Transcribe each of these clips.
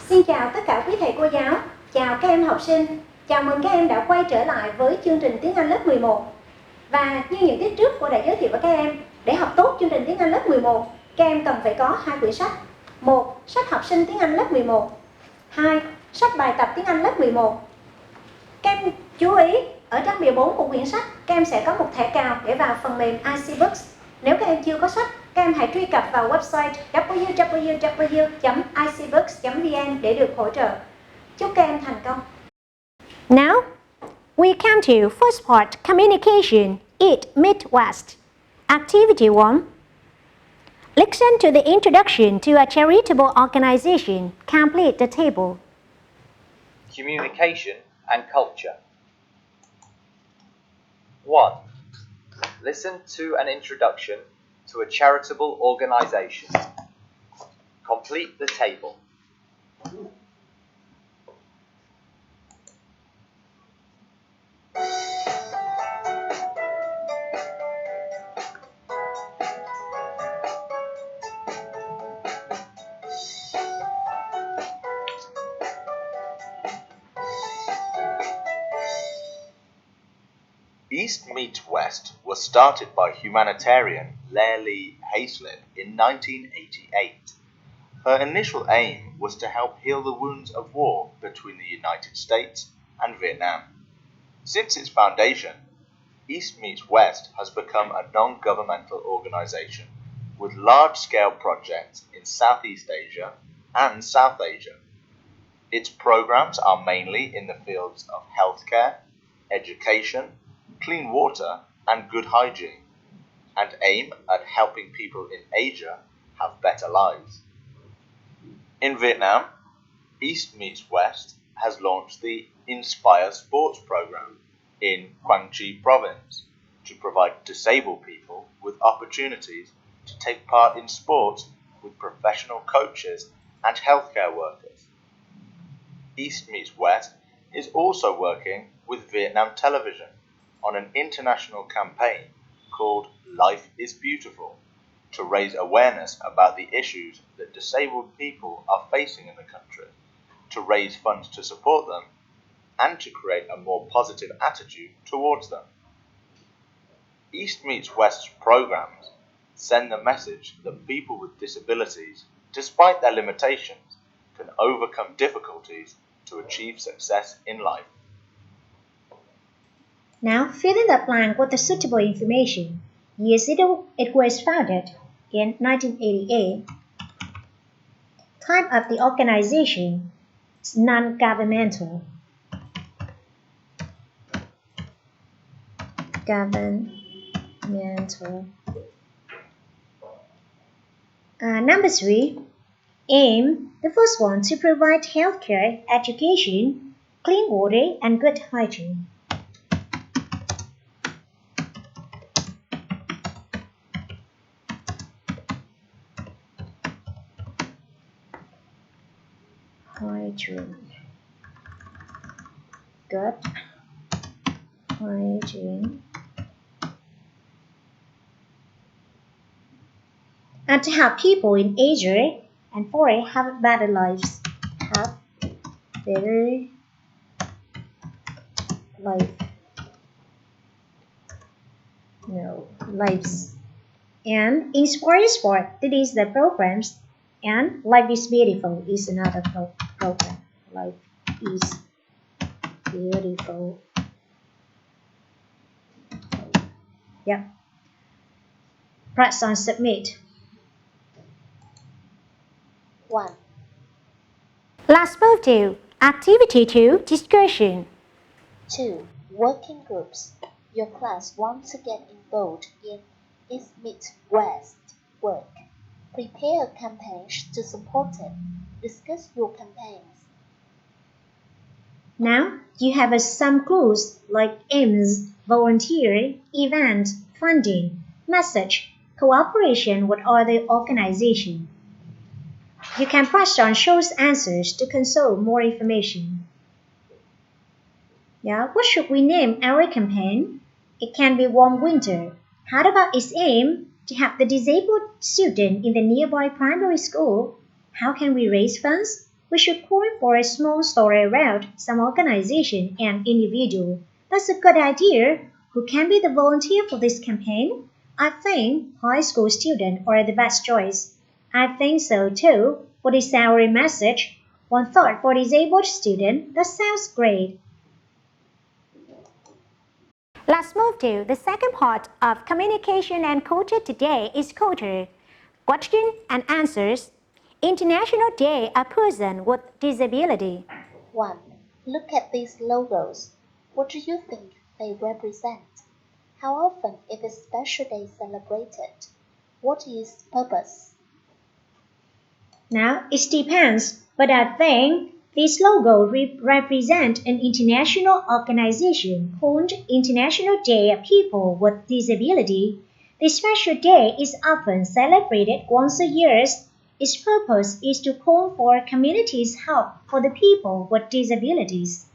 Xin chào tất cả quý thầy cô giáo, chào các em học sinh. Chào mừng các em đã quay trở lại với chương trình tiếng Anh lớp 11. Và như những tiết trước cô đã giới thiệu với các em, để học tốt chương trình tiếng Anh lớp 11, các em cần phải có 2 quyển sách. 1. Sách học sinh tiếng Anh lớp 11. 2. Sách bài tập tiếng Anh lớp 11. Các em chú ý, ở trang bìa 4 của quyển sách, các em sẽ có một thẻ cào để vào phần mềm IseeBooks. Nếu các em chưa có sách, các em hãy truy cập vào website www.iseebooks.vn để được hỗ trợ. Chúc các em thành công. Now, we come to first part, communication, East Meet West. Activity 1. Listen to the introduction to a charitable organization. Complete the table. Communication and culture. 1. Listen to an introduction to a charitable organization. Complete the table. East Meets West was started by humanitarian Lee Hayslip in 1988. Her initial aim was to help heal the wounds of war between the United States and Vietnam. Since its foundation, East Meets West has become a non-governmental organization with large-scale projects in Southeast Asia and South Asia. Its programs are mainly in the fields of healthcare, education, clean water and good hygiene, and aim at helping people in Asia have better lives. In Vietnam, East Meets West has launched the Inspire Sports program in Quang Tri province to provide disabled people with opportunities to take part in sports with professional coaches and healthcare workers. East Meets West is also working with Vietnam Television on an international campaign called Life is Beautiful to raise awareness about the issues that disabled people are facing in the country, to raise funds to support them, and to create a more positive attitude towards them. East Meets West's programs send the message that people with disabilities, despite their limitations, can overcome difficulties to achieve success in life. Now, fill in the blank with the suitable information. Years it was founded in 1988. Type of the organization is non-governmental. Number 3. Aim, the first one, to provide healthcare, education, clean water, and good hygiene. Good hygiene, and to help people in Asia and foreign have better lives. Lives. And Inspire Sport, that is the programs, and Life is Beautiful is another program. Life is Beautiful. Yeah. Press on submit. 1. Let's move to Activity 2, discussion. 2. Working groups. Your class wants to get involved in East Meets West work. Prepare a campaign to support it. Discuss your campaigns. Now, you have some clues like aims, volunteer, event, funding, message, cooperation with other organizations. You can press on Show Answers to consult more information. What should we name our campaign? It can be Warm Winter. How about its aim? To help the disabled student in the nearby primary school. How can we raise funds? we should call for a small story around some organization and individual. That's a good idea. Who can be the volunteer for this campaign? I think high school students are the best choice. I think so too. What is our message? One thought for disabled students. That sounds great. Let's move to the second part of communication and culture today is culture. Question and answers. International Day of Person with Disability. 1. Look at these logos. What do you think they represent? How often is this special day celebrated? What is purpose? Now, it depends, but I think this logo represents an international organization called International Day of People with Disability. This special day is often celebrated once a year. Its purpose is to call for communities' help for the people with disabilities.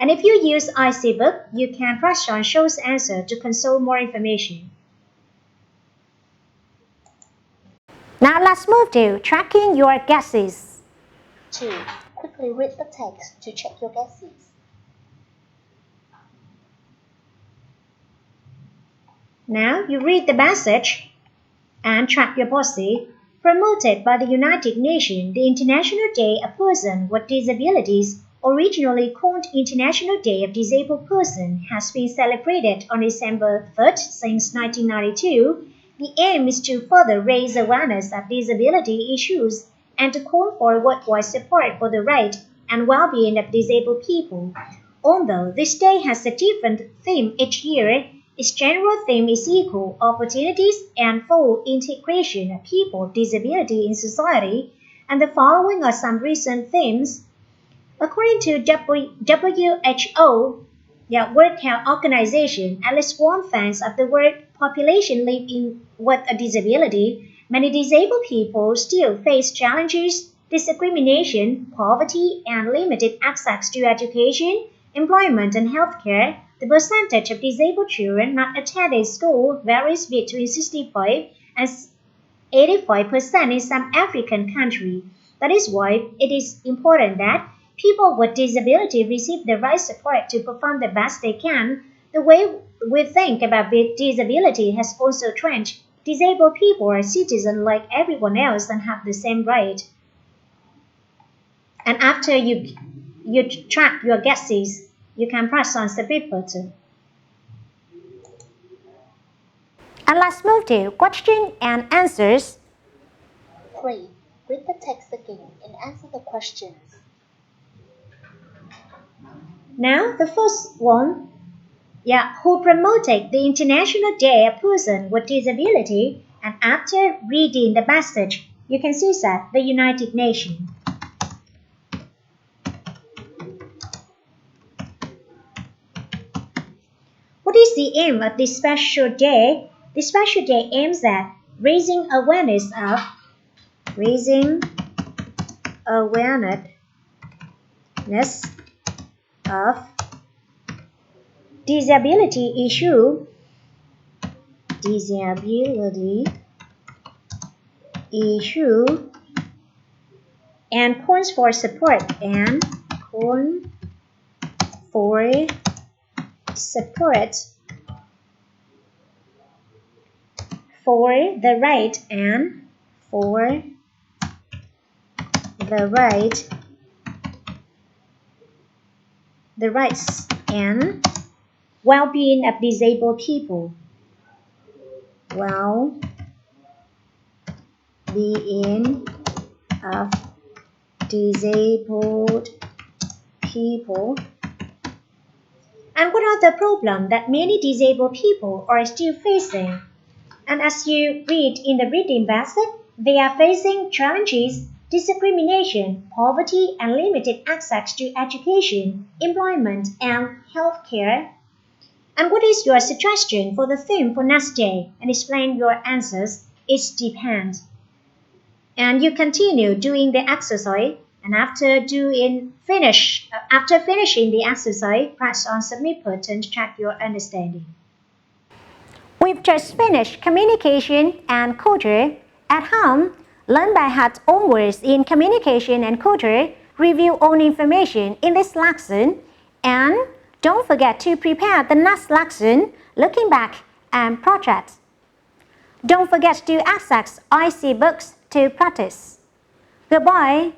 And if you use IseeBooks, you can press on Show's answer to consult more information. Now let's move to tracking your guesses. 2. Quickly read the text to check your guesses. Now you read the message and track your policy. Promoted by the United Nations, the International Day of Person with Disabilities, originally called International Day of Disabled Person, has been celebrated on December 3rd since 1992. The aim is to further raise awareness of disability issues and to call for worldwide support for the right and well-being of disabled people. Although this day has a different theme each year, its general theme is equal opportunities and full integration of people with disability in society, and the following are some recent themes. According to WHO, the World Health Organization, at least 1/5 of the world population live with a disability. Many disabled people still face challenges, discrimination, poverty, and limited access to education, employment, and healthcare. The percentage of disabled children not attending school varies between 65 and 85% in some African countries. That is why it is important that people with disability receive the right support to perform the best they can. The way we think about disability has also changed. Disabled people are citizens like everyone else and have the same right. And after you track your guesses, you can press on submit button. And let's move to question and answers. 3. Read the text again and answer the questions. Now the first one, who promoted the International Day of Person with Disability, and after reading the message, you can see that the United Nations. What is the aim of this special day? This special day aims at raising awareness of disability issue and calls for support for the rights and well-being of disabled people. Well-being of disabled people. And what are the problems that many disabled people are still facing? And as you read in the reading basket, they are facing challenges, discrimination, poverty, and limited access to education, employment, and healthcare. And what is your suggestion for the theme for next day? And explain your answers. It depends. And you continue doing the exercise. And after finishing the exercise, press on submit button to check your understanding. We've just finished communication and culture. At home, Learn by heart all words in communication and culture, review all information in this lesson, and don't forget to prepare the next lesson, looking back and project. Don't forget to access IseeBooks to practice. Goodbye.